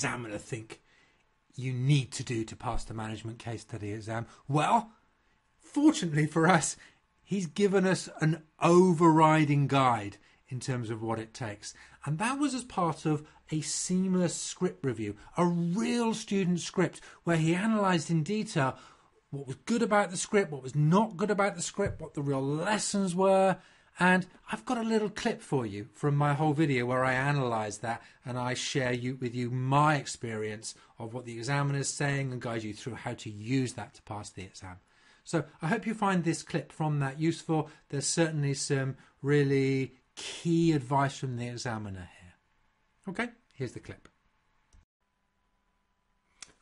examiner think you need to do to pass the management case study exam? Well, fortunately for us, he's given us an overriding guide in terms of what it takes. And that was as part of a CIMA script review, a real student script where he analysed in detail what was good about the script, what was not good about the script, what the real lessons were. And I've got a little clip for you from my whole video where I analyse that and I share with you my experience of what the examiner is saying and guide you through how to use that to pass the exam. So I hope you find this clip from that useful. There's certainly some really key advice from the examiner here. Okay, here's the clip.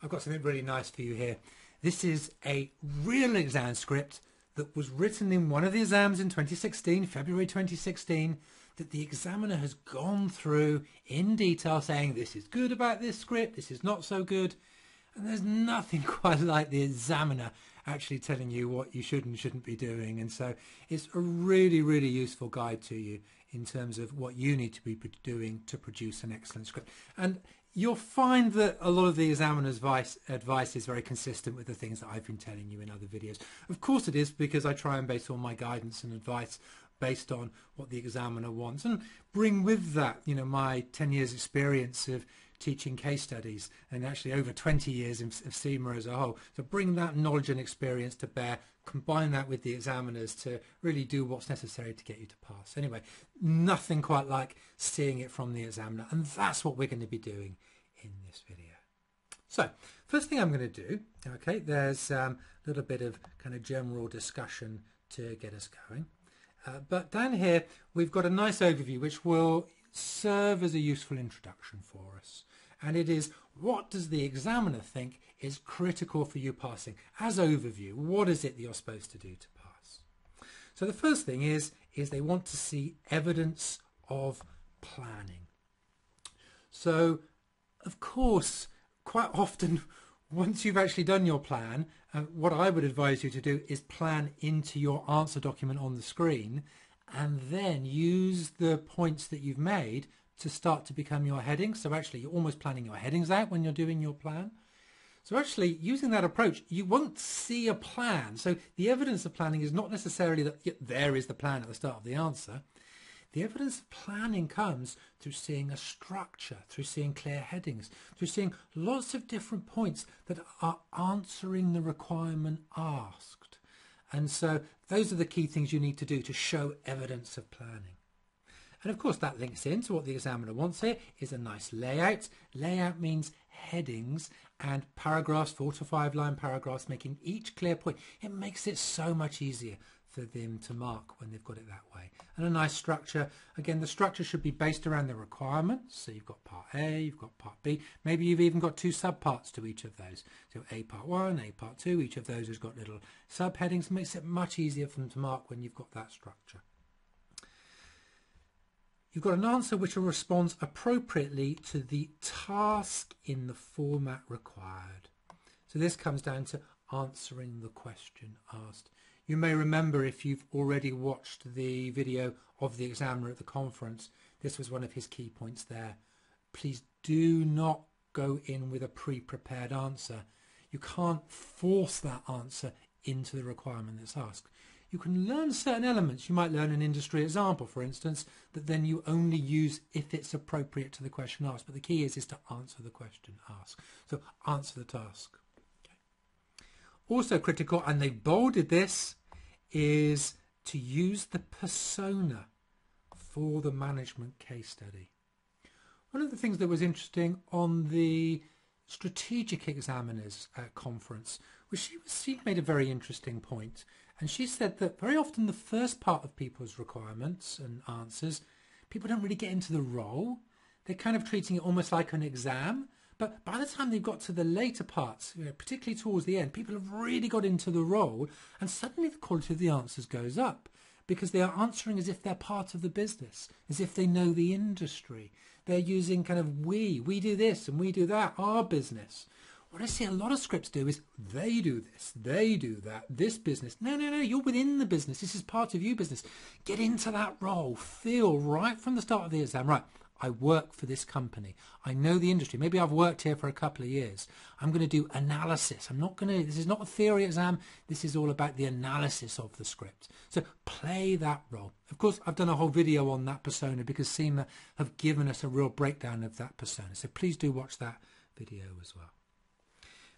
I've got something really nice for you here. This is a real exam script that was written in one of the exams in 2016, February 2016, that the examiner has gone through in detail saying this is good about this script, this is not so good. And there's nothing quite like the examiner actually telling you what you should and shouldn't be doing. And so it's a really, really useful guide to you in terms of what you need to be doing to produce an excellent script. And you'll find that a lot of the examiner's advice is very consistent with the things that I've been telling you in other videos. Of course it is, because I try and base all my guidance and advice based on what the examiner wants, and bring with that, you know, my 10 years experience of teaching case studies and actually over 20 years of CIMA as a whole. So bring that knowledge and experience to bear, combine that with the examiners to really do what's necessary to get you to pass. Anyway, nothing quite like seeing it from the examiner, and that's what we're going to be doing in this video. So first thing I'm going to do, okay, there's a little bit of kind of general discussion to get us going. But down here we've got a nice overview which will serve as a useful introduction for us. And it is, what does the examiner think is critical for you passing? As overview, what is it that you're supposed to do to pass? So the first thing is they want to see evidence of planning. So of course, quite often, once you've actually done your plan, what I would advise you to do is plan into your answer document on the screen, and then use the points that you've made to start to become your headings. So actually you're almost planning your headings out when you're doing your plan. So actually using that approach, you won't see a plan. So the evidence of planning is not necessarily that there is the plan at the start of the answer. The evidence of planning comes through seeing a structure, through seeing clear headings, through seeing lots of different points that are answering the requirement asked. And so those are the key things you need to do to show evidence of planning. And of course that links into what the examiner wants here is a nice layout. Layout means headings and paragraphs, 4 to 5 line paragraphs, making each clear point. It makes it so much easier for them to mark when they've got it that way. And a nice structure. Again, the structure should be based around the requirements. So you've got part A, you've got part B. Maybe you've even got 2 subparts to each of those. So A part 1, A part 2, each of those has got little subheadings. Makes it much easier for them to mark when you've got that structure. You've got an answer which responds appropriately to the task in the format required. So this comes down to answering the question asked. You may remember, if you've already watched the video of the examiner at the conference, this was one of his key points there. Please do not go in with a pre-prepared answer. You can't force that answer into the requirement that's asked. You can learn certain elements. You might learn an industry example, for instance, that then you only use if it's appropriate to the question asked. But the key is to answer the question asked. So answer the task. Okay. Also critical, and they bolded this, is to use the persona for the management case study. One of the things that was interesting on the strategic examiners conference was she made a very interesting point. And she said that very often the first part of people's requirements and answers, people don't really get into the role. They're kind of treating it almost like an exam. But by the time they've got to the later parts, particularly towards the end, people have really got into the role, and suddenly the quality of the answers goes up because they are answering as if they're part of the business, as if they know the industry. They're using kind of we do this and we do that, our business. What I see a lot of scripts do is they do this, they do that, this business. No, you're within the business. This is part of your business. Get into that role. Feel right from the start of the exam, right, I work for this company. I know the industry. Maybe I've worked here for a couple of years. I'm going to do analysis. This is not a theory exam. This is all about the analysis of the script. So play that role. Of course, I've done a whole video on that persona because CIMA have given us a real breakdown of that persona. So please do watch that video as well.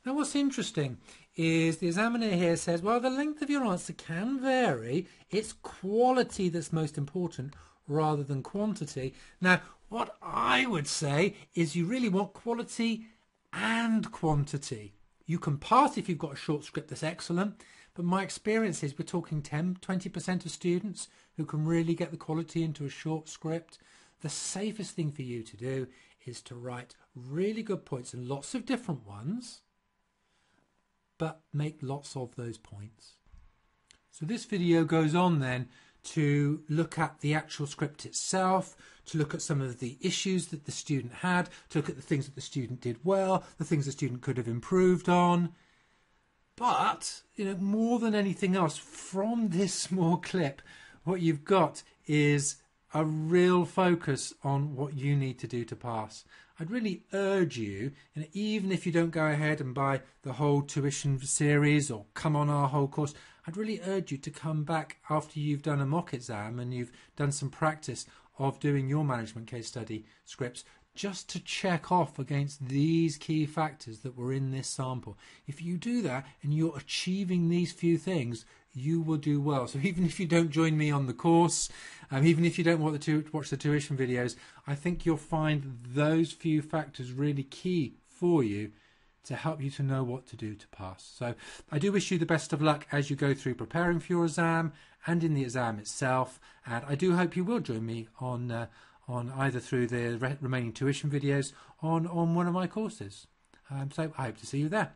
Now, what's interesting is the examiner here says, well, the length of your answer can vary. It's quality that's most important rather than quantity. Now, what I would say is you really want quality and quantity. You can pass if you've got a short script that's excellent, but my experience is we're talking 10-20% of students who can really get the quality into a short script. The safest thing for you to do is to write really good points and lots of different ones, but make lots of those points. So this video goes on then to look at the actual script itself, to look at some of the issues that the student had, to look at the things that the student did well, the things the student could have improved on. But, more than anything else, from this small clip, what you've got is a real focus on what you need to do to pass. I'd really urge you, and even if you don't go ahead and buy the whole tuition series or come on our whole course, I'd really urge you to come back after you've done a mock exam and you've done some practice of doing your management case study scripts, just to check off against these key factors that were in this sample. If you do that and you're achieving these few things, you will do well. So even if you don't join me on the course, even if you don't want to watch the tuition videos, I think you'll find those few factors really key for you to help you to know what to do to pass. So I do wish you the best of luck as you go through preparing for your exam and in the exam itself. And I do hope you will join me on either through the remaining tuition videos on one of my courses. So I hope to see you there.